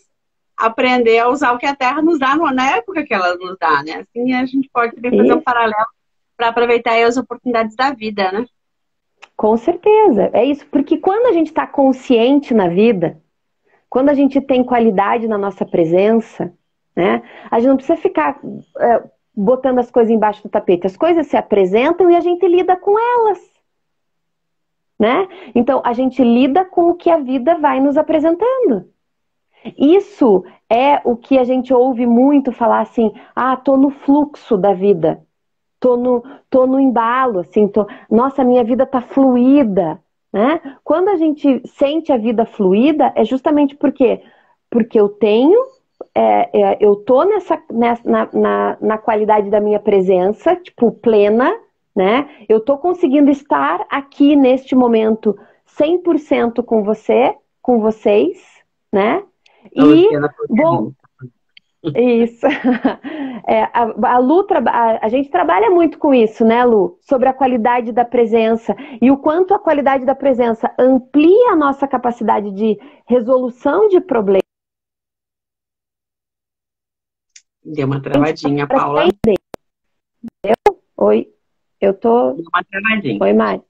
aprender a usar o que a Terra nos dá na época que ela nos dá, né? Assim a gente pode também fazer um paralelo para aproveitar as oportunidades da vida, né? Com certeza, é isso. Porque quando a gente está consciente na vida, quando a gente tem qualidade na nossa presença, né? A gente não precisa ficar botando as coisas embaixo do tapete. As coisas se apresentam e a gente lida com elas. Né? Então, a gente lida com o que a vida vai nos apresentando. Isso é o que a gente ouve muito falar assim, tô no fluxo da vida, tô no embalo, assim, nossa, minha vida tá fluida, né? Quando a gente sente a vida fluida, é justamente porque eu tenho, eu tô na qualidade da minha presença, tipo, plena, né? Eu tô conseguindo estar aqui neste momento 100% com você, com vocês, né? Isso. A Lu, a gente trabalha muito com isso, né, Lu? Sobre a qualidade da presença e o quanto a qualidade da presença amplia a nossa capacidade de resolução de problemas. Deu uma travadinha, Paula. Oi, eu tô. Deu uma travadinha. Oi, Mari.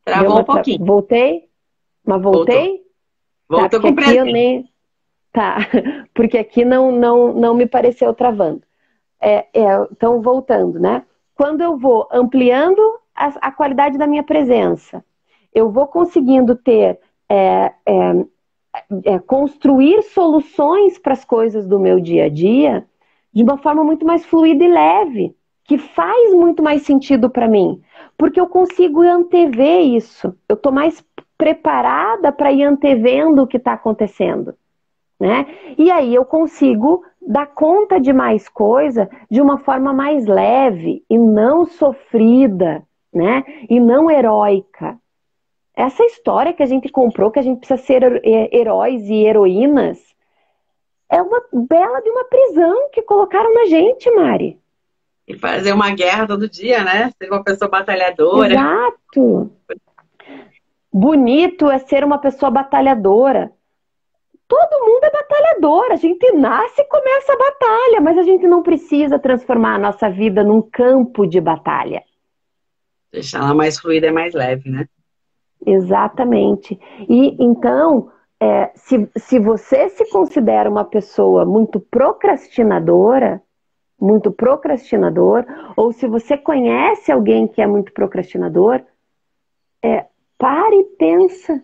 Travou um pouquinho. Voltei? Mas Voltou. voltei? Tá, Voltou porque com aqui eu presente. nem. Tá, porque aqui não me pareceu travando. Então, voltando, né? Quando eu vou ampliando a qualidade da minha presença, eu vou conseguindo ter, construir soluções para as coisas do meu dia a dia de uma forma muito mais fluida e leve, que faz muito mais sentido para mim, porque eu consigo antever isso. Eu estou mais preparada para ir antevendo o que está acontecendo. Né? E aí eu consigo dar conta de mais coisa de uma forma mais leve e não sofrida, né? E não heróica. Essa história que a gente comprou, que a gente precisa ser heróis e heroínas, é uma bela de uma prisão que colocaram na gente, Mari. E fazer uma guerra todo dia, né? Ser uma pessoa batalhadora. Exato. Bonito é ser uma pessoa batalhadora. Todo mundo é batalhador, a gente nasce e começa a batalha, mas a gente não precisa transformar a nossa vida num campo de batalha. Deixar ela mais fluida e mais leve, né? Exatamente. E então, se você se considera uma pessoa muito procrastinador, ou se você conhece alguém que é muito procrastinador, pare e pensa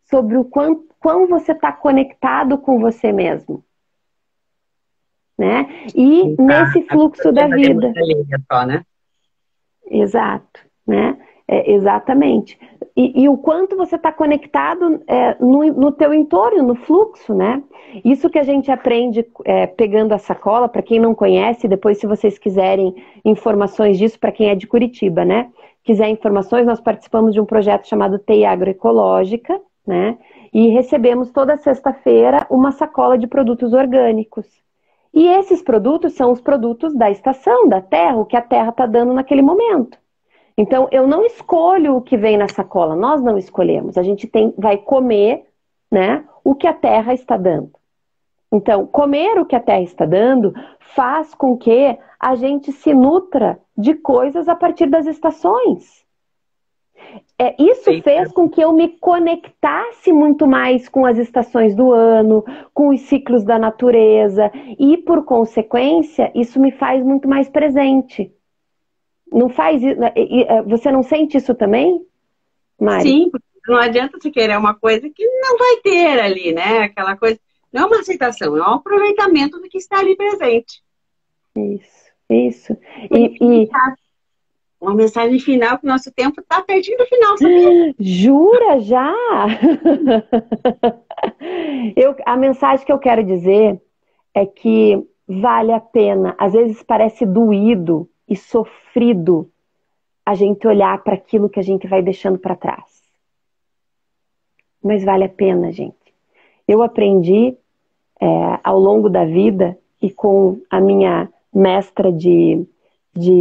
sobre o quão você está conectado com você mesmo. Né? E nesse fluxo da vida. Só, né? Exato, né? Exatamente. E o quanto você está conectado no teu entorno, no fluxo, né? Isso que a gente aprende pegando a sacola, para quem não conhece, depois se vocês quiserem informações disso, para quem é de Curitiba, né? Quiser informações, nós participamos de um projeto chamado TEI Agroecológica, né? E recebemos toda sexta-feira uma sacola de produtos orgânicos. E esses produtos são os produtos da estação, da terra, o que a terra está dando naquele momento. Então, eu não escolho o que vem na sacola, nós não escolhemos. A gente vai comer, né, o que a terra está dando. Então, comer o que a terra está dando faz com que a gente se nutra de coisas a partir das estações. Isso fez com que eu me conectasse muito mais com as estações do ano, com os ciclos da natureza e, por consequência, isso me faz muito mais presente. Não faz? Você não sente isso também, Mari? Sim, porque não adianta você querer uma coisa que não vai ter ali, né? Aquela coisa. Não é uma aceitação, é um aproveitamento do que está ali presente. Isso. Uma mensagem final, que o nosso tempo está pertinho do final, sabia? Jura já? A mensagem que eu quero dizer é que vale a pena, às vezes parece doído e sofrido a gente olhar para aquilo que a gente vai deixando para trás. Mas vale a pena, gente. Eu aprendi ao longo da vida e com a minha mestra de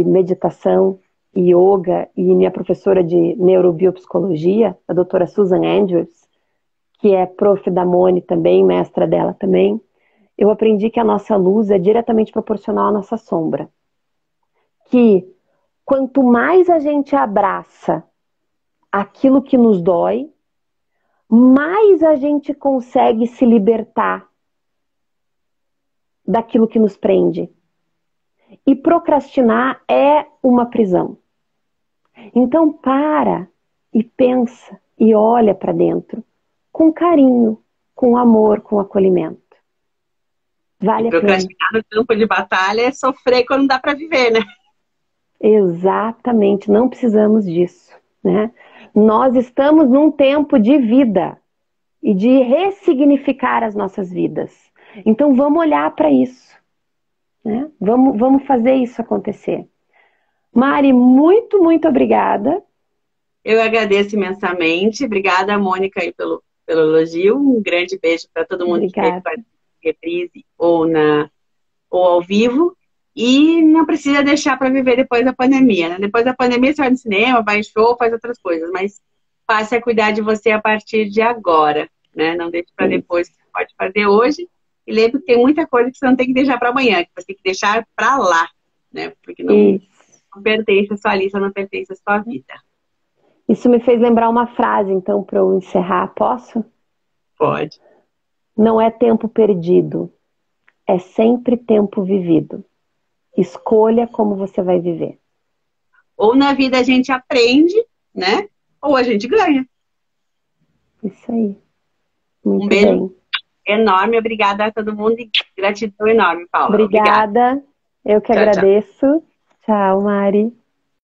meditação, yoga e minha professora de neurobiopsicologia, a doutora Susan Andrews, que é prof da Moni também, mestra dela também, eu aprendi que a nossa luz é diretamente proporcional à nossa sombra. Que quanto mais a gente abraça aquilo que nos dói, mais a gente consegue se libertar daquilo que nos prende. E procrastinar é uma prisão. Então para e pensa e olha para dentro com carinho, com amor, com acolhimento. Vale a pena. Procrastinar no campo de batalha é sofrer quando dá para viver, né? Exatamente, não precisamos disso, né? Nós estamos num tempo de vida e de ressignificar as nossas vidas. Então vamos olhar para isso, né? Vamos fazer isso acontecer. Mari, muito, muito obrigada. Eu agradeço imensamente. Obrigada, Mônica, aí pelo elogio. Um grande beijo para todo mundo que veio participar. reprise ou ao vivo. E não precisa deixar para viver depois da pandemia, né? Depois da pandemia você vai no cinema, vai em show, faz outras coisas, mas passe a cuidar de você a partir de agora, né? Não deixe para depois, que você pode fazer hoje. E lembre que tem muita coisa que você não tem que deixar para amanhã, que você tem que deixar para lá, né? Porque não pertence a sua lista, não pertence a sua vida. Isso me fez lembrar uma frase, então, para eu encerrar. Posso? Pode. Não é tempo perdido, é sempre tempo vivido. Escolha como você vai viver. Ou na vida a gente aprende, né? Ou a gente ganha. Isso aí. Muito Um beijo bem. enorme, obrigada a todo mundo e gratidão enorme, Paula. Obrigada. Eu que Tchau, tchau. agradeço. Tchau, Mari.